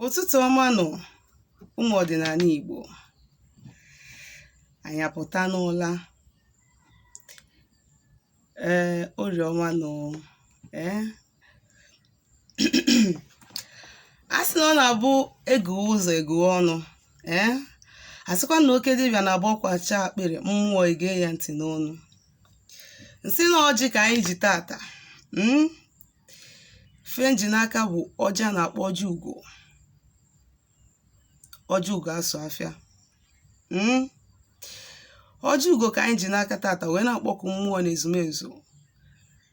Ụtụtụ ọma nọ ụmụ ọdịnala Igbo. Anyị apụta n'ụla. Orie ọma nọ. A sị na ọ na-abụ egu ụzọ egu ọnụ. A sịkwa na oke dibịa na-abụ ọkwacha akpịrị, mmụọ ege ya ntị n'ọnụ. Nsị na ọjị ka anyị ji tata. Fe nji n'aka bụ ọjị a na-akpọ ọjị ugo. Ọjị ugo asụ afịa. Ọjị ugo ka anyị ji n'aka tata wee na-akpọku mmụọ na ezumezu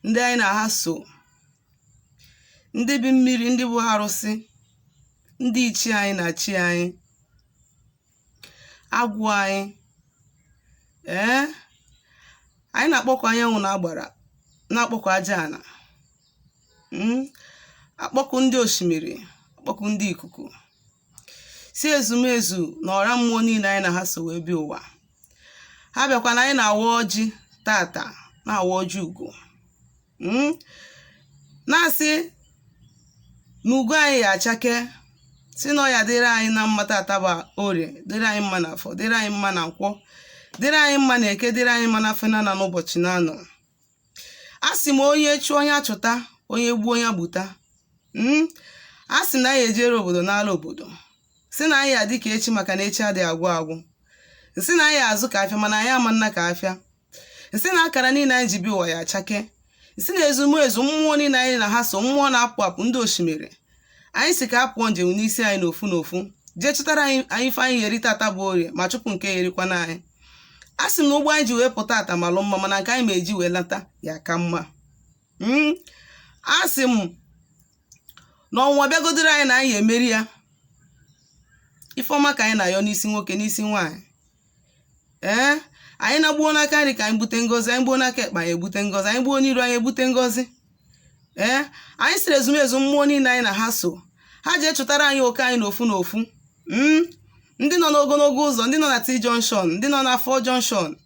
ndị anyị na-aha so, ndị bi mmiri, ndị bụ arụsị, ndị ichie anyị na chi anyị, agwụ anyị. Anyị na-akpọku anyanwụ na agbara, na-akpọku aja ana, akpọku ndị osimiri, akpọku ndị ikuku, si ezumezu na ọra mmụọ niile anyị na ha so wee bịa ụwa. Ha bịakwa na anyị na-awa ọjị tata, na-awa ọjị ugo. Na-asị na ugo anyị ya achake, si na ọ ya dịrị anyị na mma tata bụ orie, dịrị anyị mma na afọ, dịrị anyị mma na nkwọ, dịrị anyị mma na eke, dịrị anyị mma na afọ na n'ụbọchị na anọ. A sị m onye chụọ onye achụta, onye gbuo onye gbuta. A sị na anyị ejere obodo n'ala obodo, si na anyị adị ka echi maka na echi adịghị agwụ agwụ. Nsị na anyị azụ ka afịa mana anyị ama nna ka afịa. Nsị na akara niile anyị ji bi ụwa ya achake. Nsị na ezumezu mmụọ niile anyị na ha so, mmụọ na-apụ apụ, ndị osimiri. Anyị si ka apụọ njem n'isi anyị n'ofu n'ofu, jee chụtara anyị ife anyị yeri tata bụ orie, ma chụpụ nke yerikwana anyị. A sị m na ụgbọ anyị ji wee pụta ata malụ mma, mana nke anyị ma eji wee lata ya ka mma. A sị m na ọnwa bịagodoro anyị na anyị emeri ya. Ifeọma ka anyị na-ayọ n'isi nwoke n'isi nwaanyị. Anyị na-gbuo n'aka nri ka anyị bute ngozi, anyị gbuo n'aka ekpe anyị ebute ngozi, anyị gbuo n'iru anyị ebute ngozi. Anyị siri ezumezu mmụọ niile anyị na ha so, ha jee chụtara anyị oke anyị n'ofu n'ofu. Ndị nọ n'ogologo ụzọ, ndị nọ na T junction, ndị nọ na 4 junction.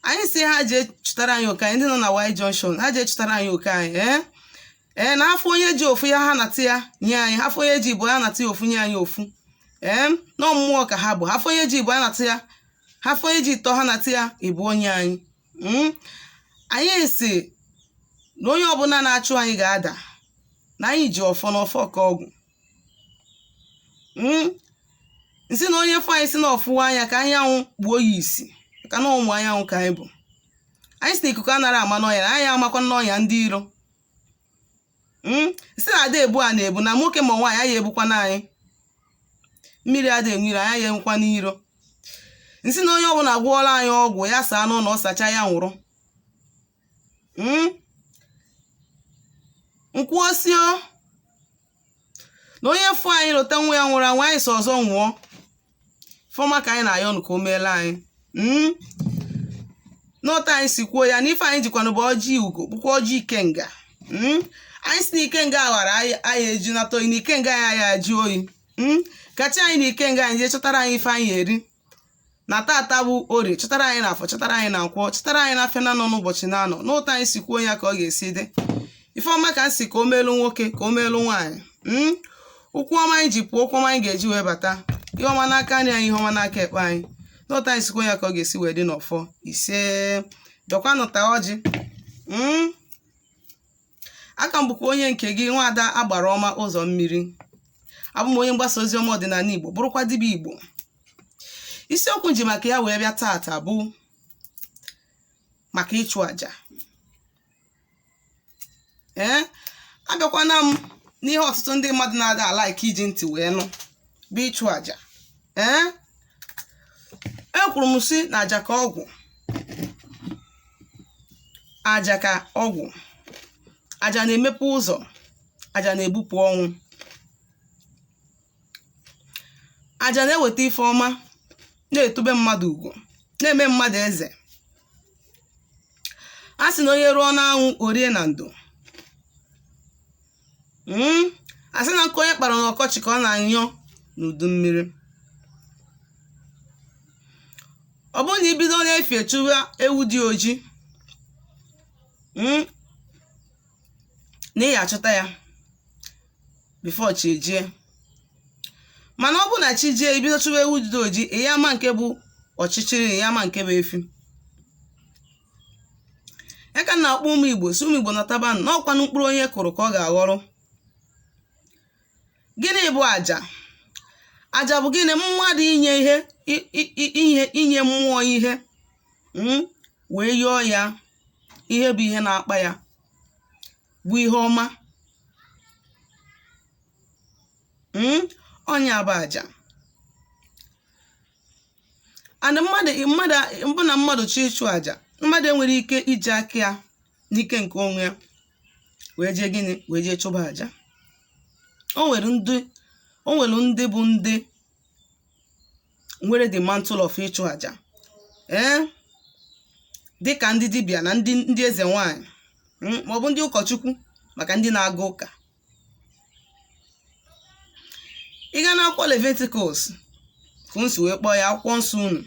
Anyị si ha jee chụtara anyị oke anyị, ndị nọ na Y junction, ha jee chụtara anyị oke anyị. Na afọ onye ji ofu ya ha nata ya nye anyị, afọ onye ji ibo ya nata ya ofu nye anyị ofu. Na mmụọ ka ha bụ, afọ onye ji ibo ya nata ya, afọ onye ji ịtọ ha nata ya ịbụ onye anyị. Anyị si na onye ọbụla na-achụ anyị ga-ada, na anyị ji ọfọ n'ọfọ ka ọgwụ. Nsị na onye fọ anyị si na ọfụwa anya ka anyanwụ gbuo ya isi, ka na ụmụ anyanwụ ka anyị bụ. Anyị si na ikuku anara ama n'ọnya, na anyị amakwa n'ọnya ndị iro. Nsị na ada ebu a na-ebu, na nwoke ma nwaanyị anyị ebukwana anyị. Mmiri ada enwere anyị enwekwa n'iro. Nsị na onye ọbụla gwọọla anyị ọgwụ ya saa n'ụlọ, ọ sacha ya nwụrụ. Nkwuosio na onye fụ anyị lụta nwa ya nwụrụ anwụ, anyị so ọzọ nwụọ. Fọma ka anyị na-ayọ nụ ka o meela anyị. N'otu anyị si kwuo ya na ife anyị jikwanụ bụ ọjị ugo, bụkwa ọjị ikenga. Anyị si na ikenga ghara anyị eju nata oyi, na ikenga anyị ajụ oyi. Kacha anyị na ikenga anyị jee chọtara anyị ife anyị eri. Na tata bụ orie, chọtara anyị na afọ, chọtara anyị na nkwọ, chọtara anyị na afịa na nọ n'ụbọchị na anọ. N'ụtọ anyị si kwuo ya ka ọ ga-esi dị. Ifeọma ka nsi ka o meelu nwoke, ka o meelu nwaanyị. Ụkwụ ọma anyị ji pụọ, ụkwụ ọma anyị ga-eji wee bata. Ihe ọma n'aka nri anyị, ihe ọma n'aka ekpe anyị. N'ụtọ anyị si kwuo ya ka ọ ga-esi wee dị n'ọfọ ise. Dọkwanụ ta ọjị. Aka m bụkwa onye nke gị, nwaada agbara ọma ụzọ mmiri. Abụ m onye mgbasa ozi ọma ọdịnala Igbo, bụrụkwa dibịa Igbo. Isiokwu nji maka ya wee bịa tata bụ maka ịchụ aja. Abịakwana m n'ihe ọtụtụ ndị mmadụ na-ada alaiki iji ntị wee nụ bụ ịchụ aja. Ekwuru m si na aja ka ọgwụ. Aja ka ọgwụ. Aja na-emepe ụzọ, aja na-ebupụ ọnwụ. Aja na-eweta ife ọma, na-etube mmadụ ugwu, na-eme mmadụ eze. A sị na onye rụọ n'anwụ orie na ndo. A sị na nke onye kpara n'ọkọchị ka ọ na-anyọ n'udu mmiri. Ọ bụrụ na ibido na-efe chụwa ewu dị oji, na ị achọta ya before chi ejie. mana ọ bụ na chi jie ibido chụwa ewu jide oji, ya ama nke bụ ọchịchịrị, ya ama nke bụ efi. Ya ka na-akpọ ụmụ Igbo si ụmụ Igbo nataba na ọkwanụ mkpụrụ onye kụrụ ka ọ ga-aghọrọ. Gịnị bụ aja? Aja bụ gịnị? Mmadụ inye mmụọ ihe wee yọọ ya ihe bụ ihe na-akpa ya bụ ihe ọma. Ọnya bụ aja. And mbụ na mmadụ chọọ ịchụ aja, mmadụ enwere ike iji aka ya n'ike nke onwe ya wee jee gịnị? Wee jee chụba aja. O nwere ndị bụ ndị nwere the mantle of ịchụ aja, dịka ndị dibịa na ndị eze nwanyị, maọbụ ndị ụkọchukwu maka ndị na-aga ụka. Ị ga na akwụkwọ Leviticus ka m si wee kpọọ ya akwụkwọ nsọ unu,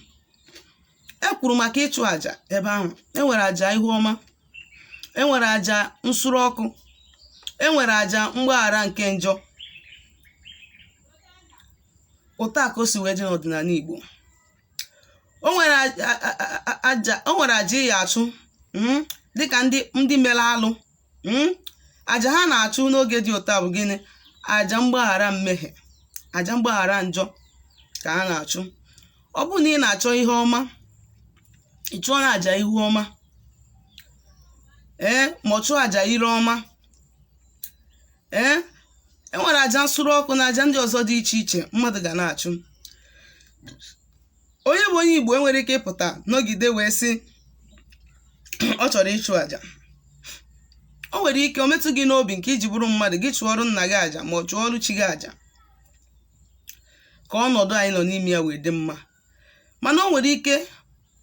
e kwuru maka ịchụ aja ebe ahụ. Enwere aja ihu ọma, enwere aja nsure ọkụ, enwere aja mgbaghara nke njọ. Ụta ka o si wee dị n'ọdịnala Igbo. O nwere aja ị ya achụ dịka ndị mere alụ. Aja ha na-achụ n'oge dị ụta bụ gịnị? Aja mgbaghara mmehie, aja mgbaghara njọ ka ha na-achụ. Ọ bụ na ị na-achọ ihe ọma, ị chụọ na aja ihu ọma, ma ọ chụọ aja ire ọma. Enwere aja nsure ọkụ na aja ndị ọzọ dị iche iche mmadụ ga na-achụ. Onye bụ onye Igbo enwere ike ịpụta n'ogide wee sị ọ chọrọ ịchụ aja. O nwere ike o metụ gị n'obi nke iji bụrụ mmadụ, gị chụọrụ nna gị aja ma ọ chụọrụ chi gị aja ka ọnọdụ anyị nọ n'ime ya wee dị mma. Mana o nwere ike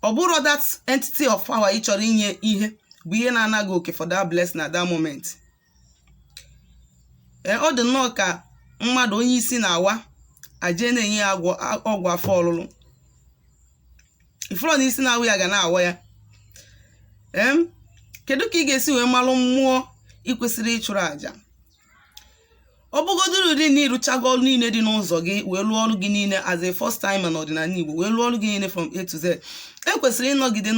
ọ bụrụ that entity of power ị chọrọ inye ihe bụ ihe na-anaghị oke for that blessing na that moment. Ọ dị nnọọ ka mmadụ onye isi na-awa aje na-enye ya ọgwụ afọ ọlụlụ. Ifuru na isi na-awụ ya ga na-awa ya. Kedu ka ị ga-esi wee malụ mmụọ ị kwesịrị ịchụrụ aja? Ọ bụgodoro ụdị na ịrụchago ọrụ niile dị n'ụzọ gị wee lụọ ọrụ gị niile as a first time n'ọdịnala Igbo, wee lụọ ọrụ gị niile from A to Z. Ekwesịrị ịnọgide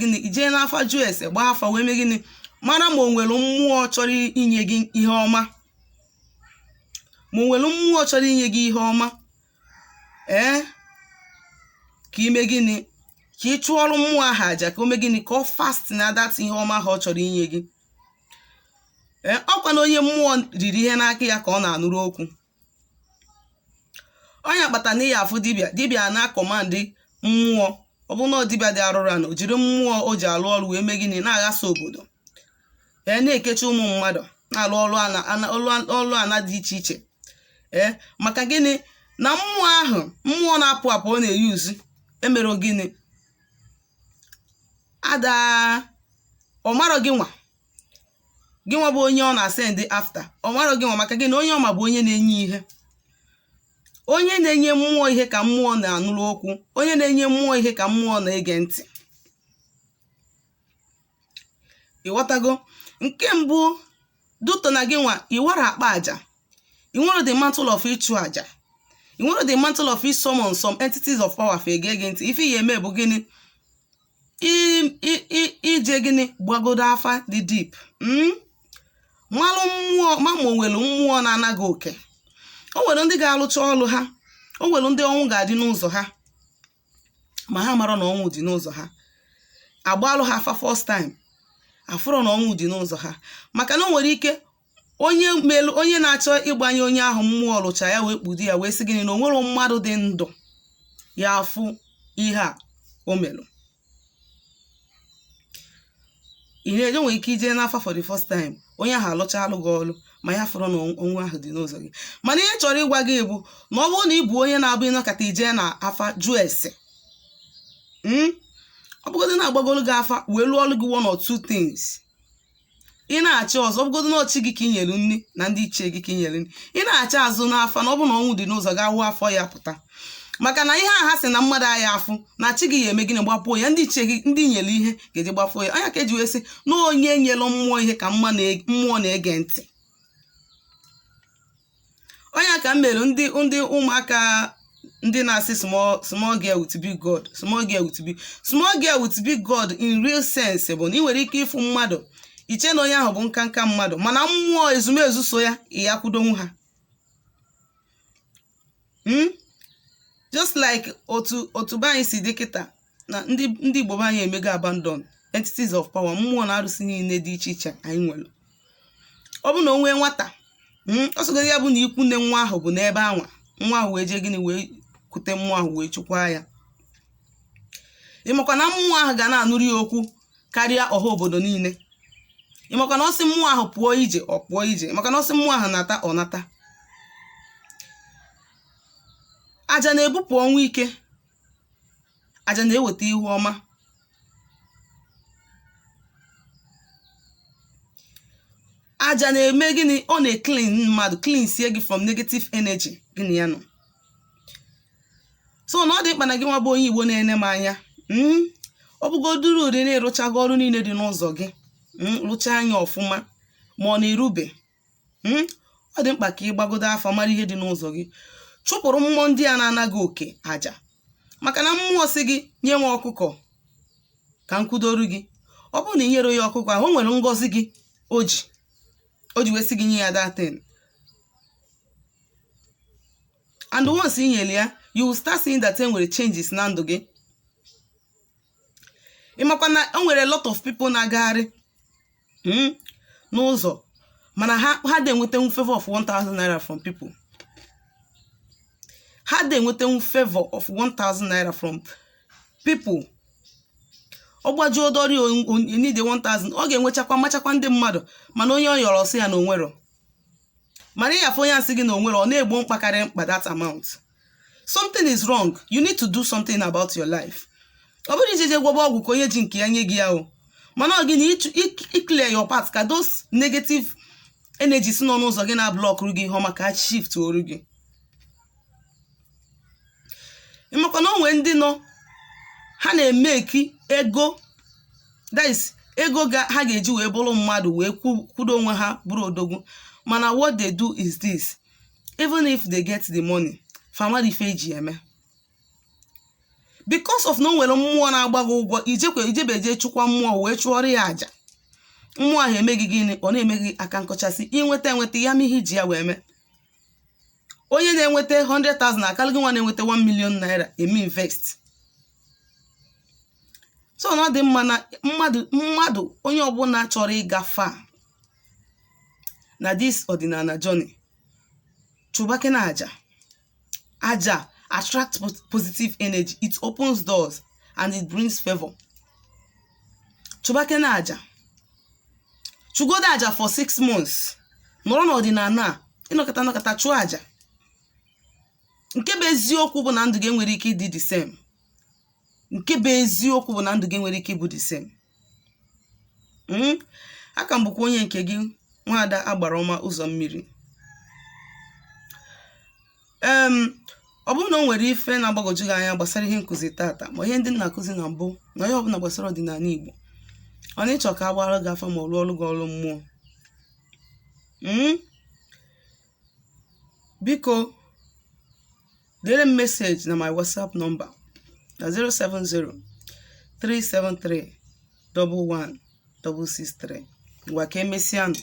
gịnị? Ijee n'afa jụọ ese, gbaa afa wee mee gịnị? Mara ma o nwere mmụọ chọrọ inye gị ihe ọma, ma o nwere mmụọ chọrọ inye gị ihe ọma. Ka ime gịnị? Ka ị chụọrụ mmụọ ahụ aja ka o mee gịnị? Ka ọ fast na dat ihe ọma ahụ ọ chọrọ inye gị. Ọkwa na onye mmụọ riri ihe n'aka ya ka ọ na-anụrụ okwu. Onye akpata na ya afụ dibịa na-akọmandị mmụọ. Ọ bụ na dibịa dị arụrụ ana, o jiri mmụọ o ji alụ ọrụ wee mee gịnị? Na-aghasa obodo, na-ekechi ụmụ mmadụ, na-alụ ọrụ ana dị iche iche. Maka gịnị? Na mmụọ ahụ, mmụọ na-apụ apụ ọ na-eyuzu emere gịnị? Ọ marọ gị nwa bụ onye ọ na-asend after. Ọ marọ gị nwa maka gịnị? Onye ọma bụ onye na-enye ihe. Onye na-enye mmụọ ihe ka mmụọ na-anụrụ okwu. Onye na-enye mmụọ ihe ka mmụọ na-ege ntị. Ịghọtago? Nke mbụ, duto na gị nwa iwara akpa aja. I nwere the mantle of ịchụ aja. I nwere the mantle of summon some entities of power for ege ntị. Ife ya eme bụ gịnị? Ije gịnị? Gbagodo afa dị deep. Malụ mmụọ, ma o nwere mmụọ na-anaghị oke. O nwere ndị ga-alụcha ọlụ ha. O nwere ndị ọnwụ ga-adị n'ụzọ ha, ma ha mara na ọnwụ dị n'ụzọ ha. Agbalụ ha afa first time, afụrụ na ọnwụ dị n'ụzọ ha. Maka na o nwere ike onye na-achọ ịgbanye onye ahụ mmụọ lụcha ya wee kpudo ya wee sị gịnị? Na o nwere mmadụ dị ndụ ya afụ ihe a o melụ. Ihe nwere ike ije n'afa for the first time, onye ahụ alụcha alụ gị ọlụ, ma ya fọrọ na ọnwụ ahụ dị n'ụzọ gị. Mana ihe chọrọ ịgwa gị bụ na ọ bụrụ na ị bụ onye na-abụ ịnọkọta ije na afa jụọ ese, ọ bụgodị na-agbagolu gị afa wee lụọ ọlụ gị one or two things. Ị na-achị ọzọ, ọ bụgodị na ọchị gị ka inyelu nri na ndị ichie gị ka inyelu nri. Ị na-achị azụ n'afa na ọ bụ na ọnwụ dị n'ụzọ gị, awụ afọ ya pụta. Maka na ihe aha sị na mmadụ agha afụ na chi gị ya eme gịnị? Gbapuo ya. Ndị ichie gị, ndị nyelu ihe ga-eji gbafuo ya. Anya ka eji wee sị na onye nyelu mmụọ ihe ka mmụọ na-ege ntị. Onya ka mere ndị ụmụaka ndị na-asị small girl with big God, small girl with big God in real sense bụ na ị nwere ike ịfụ mmadụ iche na onye ahụ bụ nkanka mmadụ, mana mmụọ ezumezu so ya ya kwudonwu ha. Just like otu anyị si dị kịta na ndị Igbo anyị emego abandon entities of power, mmụọ na arụsị niile dị iche iche anyị nwere. Ọ bụ na onwe nwata ọsọgodi ya bụ na ikwu nne nwa ahụ bụ n'ebe anwa, nwa ahụ wee jee gịnị wee kute mmụọ ahụ wee chụkwaa ya. Ịmakwa na mmụọ ahụ ga na-anụrụ ya okwu karịa ọha obodo niile. Ịmakwa na ọsị mmụọ ahụ pụọ ije ọ pụọ ije, ịmakwa na ọsị mmụọ ahụ nata ọ nata. Aja na-ebupụ ọnwụ ike, aja na-eweta ihu ọma. Aja na-eme gịnị? Ọ na-clean mmadụ, cleansie gị from negative energy gịnị ya nọ. So na ọ dị mkpa na gị nwa bụ onye Igbo na-ene m anya, ọ bụgoduru ụdị na-ịrụchago ọrụ niile dị n'ụzọ gị, rụchaa anya ọfụma ma ọ na-erube, ọ dị mkpa ka ị gbagodo afọ mara ihe dị n'ụzọ gị. Chụpụrụ mmụọ ndị a na-anaghị oke aja, maka na mmụọ si gị nye nwa ọkụkọ ka m kwudoru gị. Ọ bụrụ na ị nyere ya ọkụkọ ahụ, o nwere ngọzi gị o ji wee sị gị nye ya datin. And once ị nyere ya, you will start seeing that nwere changes na ndụ gị. Ịmakwa na o nwere a lot of people na-agagharị n'ụzọ, mana ha na-enweta favor of 1,000 naira from people. Ha na-enweta favor of 1,000 naira from people. Ọ gbajuo dori onye dị 1,000, ọ ga-enwechakwa machakwa ndị mmadụ, mana onye ọ yọrọ sị ya na onwero. Mana ya afọ onye asị gị na onwero, ọ na-egbo mkpa karịa mkpa that amount. Something is wrong. You need to do something about your life. Ọ bụrụ ijeje gwọba ọgwụ ka onye ji nke ya nye gị ya o, mana ọ gị na clear your path ka those negative energies nọ n'ụzọ gị na-block gị ihe ọma ka shift oru gị. Ịmakwa na onwe ndị nọ ha na-emeki ego, that is ego ha ga-eji wee bụrụ mmadụ wee kwudo onwe ha bụrụ odogwu, mana what they do is this: even if they get the money, family ife eji eme, because of na o nwere mmụọ na-agba gị ụgwọ, ijebeje chụkwa mmụọ wee chụọrọ ya aja. Mmụọ ahụ emeghị gịnị? Ọ na-eme gị aka nkọchasị, inweta ya ma ihe iji ya wee mee. Onye na-enweta 100,000 akala gị nwa na-enweta 1 million naira eme invest. So na ọ dị mma na mmadụ onye ọbụla chọrọ ịga far na this ọdịnala journey, chụbake na aja. Aja attract positive energy, it opens doors and it brings favor. Chụbake na aja, chụgodo aja for 6 months, nọrọ n'ọdịnala ịnọkọta chụọ aja. Nke bụ eziokwu bụ na ndụ gị nwere ike ịdị the same. Nke bụ eziokwu bụ na ndụ gị nwere ike ịbụ the same. Aka m bụkwa onye nke gị, Nwaada Agbaroma Ụzọ Mmiri. Ọ bụrụ na o nwere ife na-agbagoju gị anya gbasara ihe nkụzi tata, ma ihe ndị na-akụzi na mbụ, na ihe ọbụla gbasara ọdịnala Igbo, ọ na-ịchọ ka agbara gị afọ ma ọ rụọ ọrụ gị ọrụ mmụọ, biko dere m message na my WhatsApp number na 070-373-11663. Ngwa ka emesịanụ.